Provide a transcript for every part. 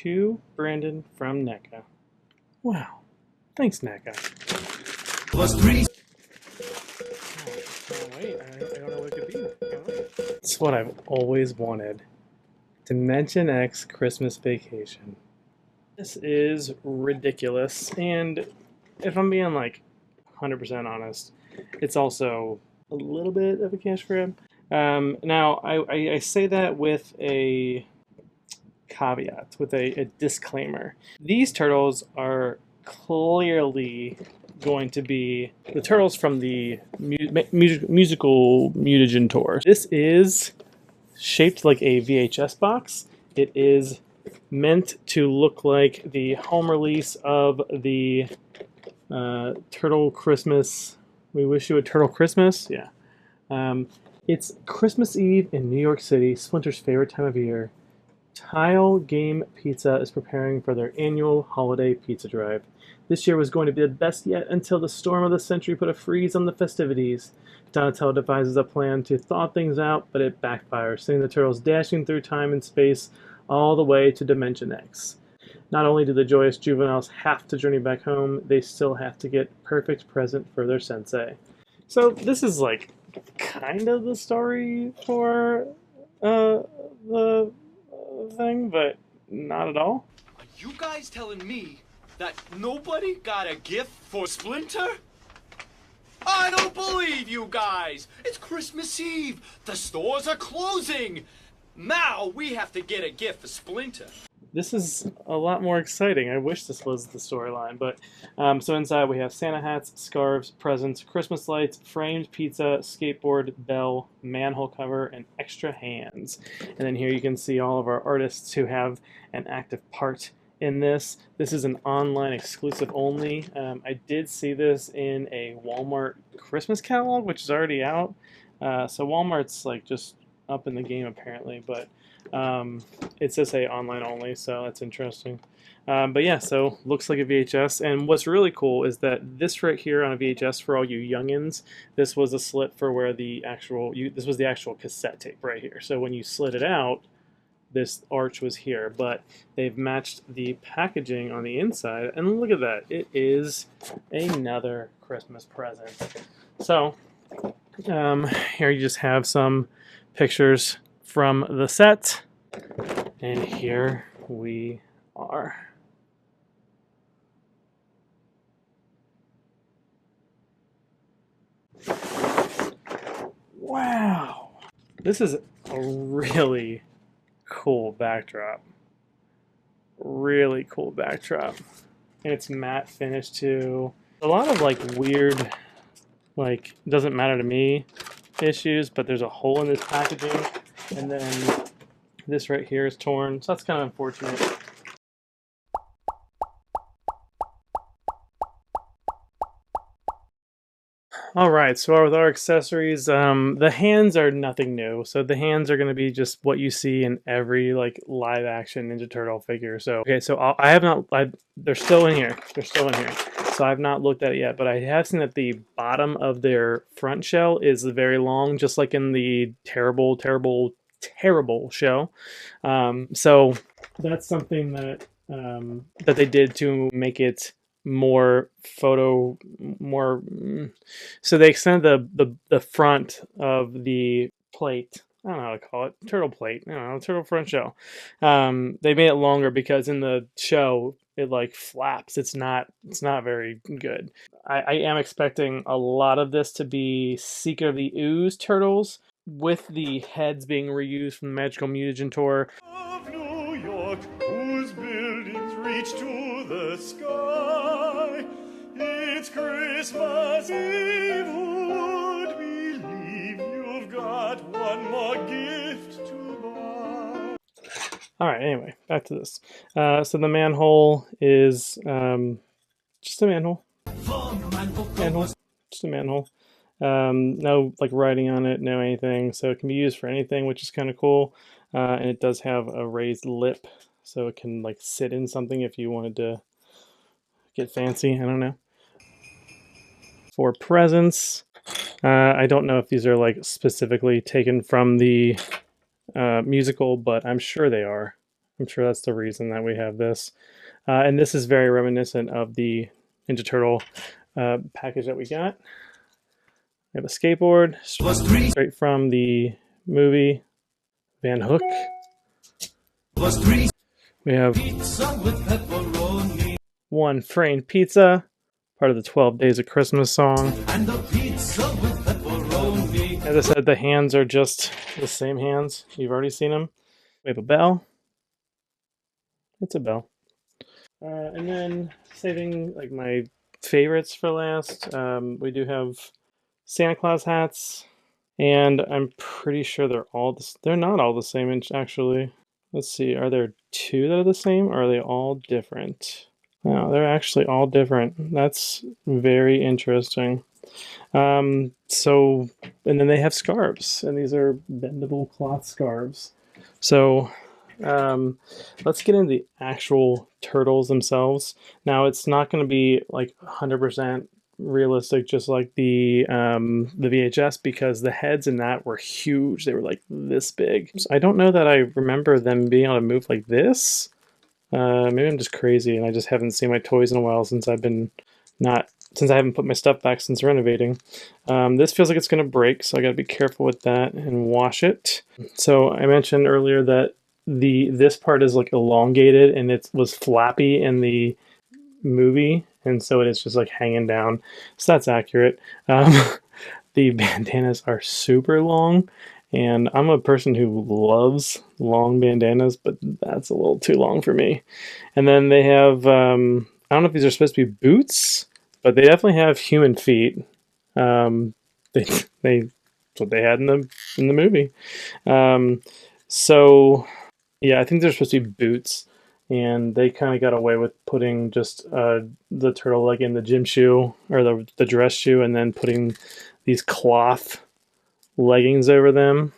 to Brandon from NECA. Wow. Thanks, NECA. +3. Oh, wait, I don't know what it could be. Can't wait. It's what I've always wanted. Dimension X Christmas Vacation. This is ridiculous, and if I'm being like 100% honest, it's also a little bit of a cash grab. Now, I say that with a caveat, with a disclaimer. These turtles are clearly going to be the turtles from the musical mutagen tour. This is shaped like a VHS box. It is meant to look like the home release of the Turtle Christmas. We wish you a Turtle Christmas. Yeah. It's Christmas Eve in New York City, Splinter's favorite time of year. Tile Game Pizza is preparing for their annual holiday pizza drive. This year was going to be the best yet until the storm of the century put a freeze on the festivities. Donatello devises a plan to thaw things out, but it backfires, sending the turtles dashing through time and space all the way to Dimension X. Not only do the joyous juveniles have to journey back home, they still have to get a perfect present for their sensei. So this is like kind of the story for the thing, but not at all. Are you guys telling me that nobody got a gift for Splinter? I don't believe you guys! It's Christmas Eve! The stores are closing! Now we have to get a gift for Splinter. This is a lot more exciting. I wish this was the storyline, but so inside we have Santa hats, scarves, presents, Christmas lights, framed pizza, skateboard, bell, manhole cover, and extra hands. And then here you can see all of our artists who have an active part in this. This is an online exclusive only. I did see this in a Walmart Christmas catalog, which is already out. So Walmart's like just up in the game apparently, but it says hey online only, so that's interesting. But yeah, so looks like a VHS, and what's really cool is that this right here on a VHS, for all you youngins, this was a slit for where the actual this was the actual cassette tape right here. So when you slid it out, this arch was here, but they've matched the packaging on the inside, and look at that, it is another Christmas present. So here you just have some pictures from the set, and here we are. Wow, this is a really cool backdrop. Really cool backdrop, and it's matte finish too. A lot of like weird, like doesn't matter to me issues, but there's a hole in this packaging, and then this right here is torn, so that's kind of unfortunate. Alright, so with our accessories, the hands are nothing new. So the hands are going to be just what you see in every like live action Ninja Turtle figure. So okay, so I have not, they're still in here. They're still in here. So I've not looked at it yet, but I have seen that the bottom of their front shell is very long, just like in the terrible show. So that's something that that they did to make it more so they extended the front of the plate. I don't know how to call it, turtle plate. I don't know, turtle front shell. They made it longer because in the show it like flaps. It's not very good. I am expecting a lot of this to be Secret of the Ooze turtles, with the heads being reused from the Magical Mutagen tour. Of New York, whose buildings reach to the sky. It's Christmas Eve, who'd believe you've got one more gift to buy. Alright, anyway, back to this. So the manhole is just a manhole. Just a manhole. No like writing on it, no anything, so it can be used for anything, which is kind of cool. And it does have a raised lip, so it can like sit in something if you wanted to get fancy. I don't know. For presents, I don't know if these are like specifically taken from the musical, but I'm sure they are. I'm sure that's the reason that we have this. And this is very reminiscent of the Ninja Turtle package that we got. We have a skateboard straight from the movie Van Hook. We have one framed pizza, part of the 12 Days of Christmas song. As I said, the hands are just the same hands. You've already seen them. We have a bell. It's a bell. And then saving like my favorites for last, we do have Santa Claus hats, and I'm pretty sure they're not all the same actually. Let's see, are there two that are the same, or are they all different? No, they're actually all different. That's very interesting. So, and then they have scarves, and these are bendable cloth scarves. So, let's get into the actual turtles themselves. Now, it's not going to be like 100% realistic, just like the VHS, because the heads in that were huge. They were like this big. So I don't know that I remember them being able to move like this. Maybe I'm just crazy, and I just haven't seen my toys in a while since I haven't put my stuff back since renovating. This feels like it's going to break, so I got to be careful with that and wash it. So I mentioned earlier that this part is like elongated, and it was flappy in the movie, and so it is just like hanging down. So that's accurate. The bandanas are super long, and I'm a person who loves long bandanas, but that's a little too long for me. And then they have, I don't know if these are supposed to be boots, but they definitely have human feet. That's what they had in the movie. So yeah, I think they're supposed to be boots, and they kind of got away with putting just the turtle like in the gym shoe or the dress shoe, and then putting these cloth leggings over them.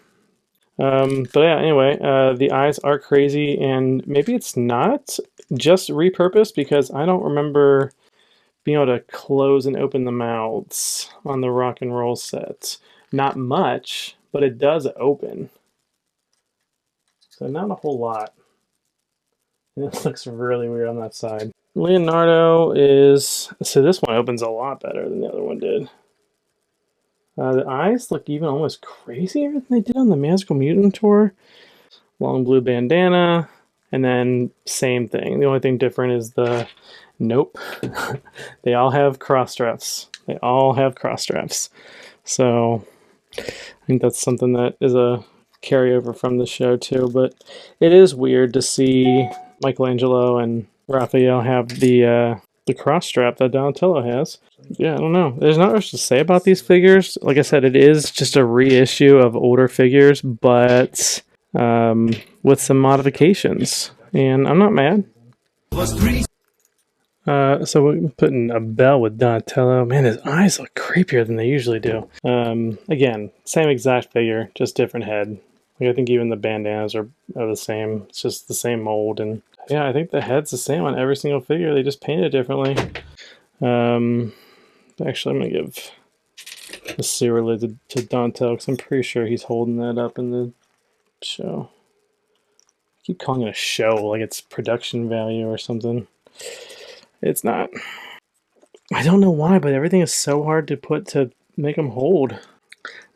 But yeah, anyway, the eyes are crazy, and maybe it's not just repurposed, because I don't remember being able to close and open the mouths on the rock and roll set. Not much, but it does open. So not a whole lot. And it looks really weird on that side. Leonardo so this one opens a lot better than the other one did. The eyes look even almost crazier than they did on the Magical Mutant tour. Long blue bandana, and then same thing. The only thing different is nope. They all have cross straps. They all have cross straps. So I think that's something that is a carryover from the show too. But it is weird to see Michelangelo and Raphael have the cross strap that Donatello has. Yeah, I don't know. There's not much to say about these figures. Like I said, it is just a reissue of older figures, but with some modifications, and I'm not mad. So we're putting a bell with Donatello. Man, his eyes look creepier than they usually do. Again, same exact figure, just different head. Like, I think even the bandanas are the same. It's just the same mold, and yeah, I think the head's the same on every single figure. They just painted it differently. Actually, I'm gonna give a C related to Donatello, because I'm pretty sure he's holding that up in the show. I keep calling it a show like it's production value or something. It's not. I don't know why, but everything is so hard to make them hold.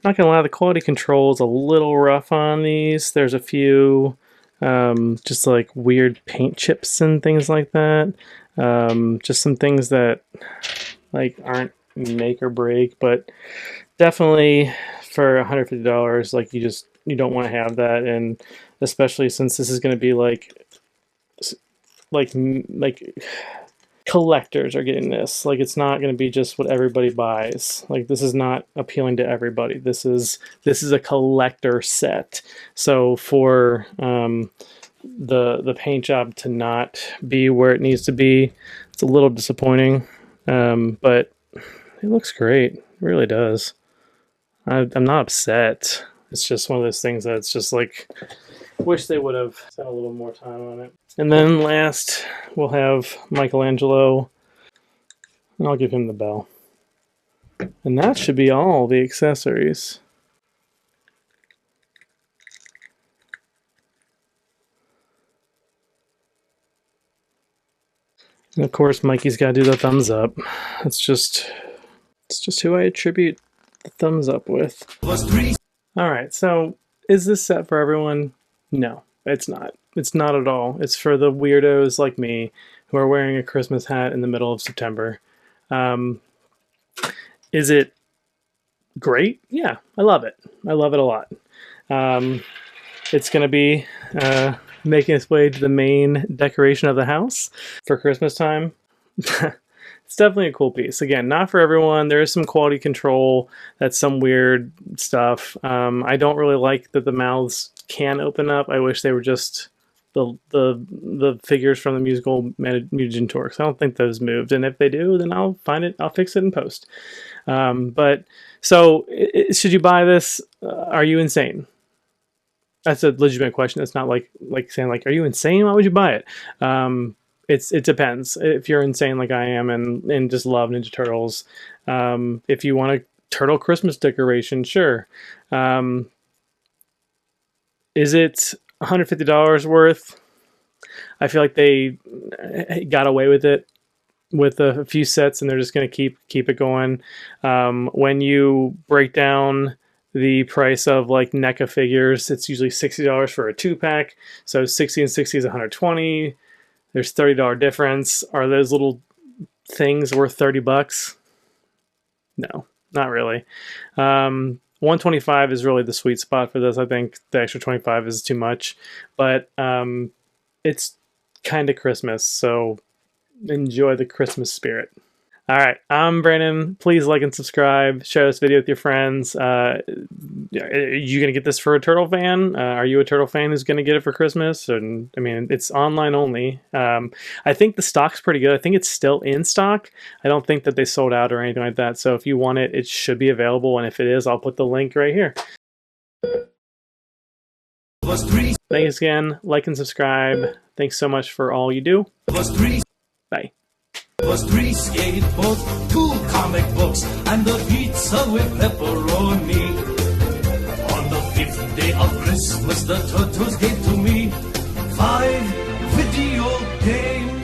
Not gonna lie, the quality control is a little rough on these. There's a few just like weird paint chips and things like that. Just some things that like aren't make or break, but definitely for $150, like you don't want to have that, and especially since this is going to be like collectors are getting this. Like, it's not going to be just what everybody buys. Like, this is not appealing to everybody. This is a collector set. So for the paint job to not be where it needs to be, it's a little disappointing. But it looks great. It really does. I'm not upset. It's just one of those things that it's just like, wish they would have spent a little more time on it. And then last, we'll have Michelangelo, and I'll give him the bell. And that should be all the accessories. And of course, Mikey's got to do the thumbs up. It's just who I attribute the thumbs up with. All right, so is this set for everyone? No, it's not. It's not at all. It's for the weirdos like me who are wearing a Christmas hat in the middle of September. Is it great? Yeah, I love it. I love it a lot. It's going to be making its way to the main decoration of the house for Christmas time. It's definitely a cool piece. Again, not for everyone. There is some quality control. That's some weird stuff. I don't really like that the mouths can open up. I wish they were just the figures from the musical Mugen Torques. I don't think those moved, and if they do, then I'll fix it in post. But so, should you buy this? Are you insane? That's a legitimate question. It's not like saying like, are you insane? Why would you buy it? It depends. If you're insane like I am and just love Ninja Turtles, if you want a turtle Christmas decoration, sure. Is it $150 worth? I feel like they got away with it with a few sets, and they're just going to keep it going. When you break down the price of like NECA figures, it's usually $60 for a 2-pack. So 60 and 60 is $120. There's $30 difference. Are those little things worth $30? No, not really. 125 is really the sweet spot for this. I think the extra 25 is too much, but it's kind of Christmas, so enjoy the Christmas spirit. All right, I'm Brandon. Please like and subscribe. Share this video with your friends. Are you going to get this for a Turtle fan? Are you a Turtle fan who's going to get it for Christmas? And I mean, it's online only. I think the stock's pretty good. I think it's still in stock. I don't think that they sold out or anything like that. So if you want it, it should be available. And if it is, I'll put the link right here. Thanks again. Like and subscribe. Thanks so much for all you do. Bye. Was 3 skateboards, 2 comic books, and a pizza with pepperoni. On the 5th day of Christmas, the Turtles gave to me 5 video games.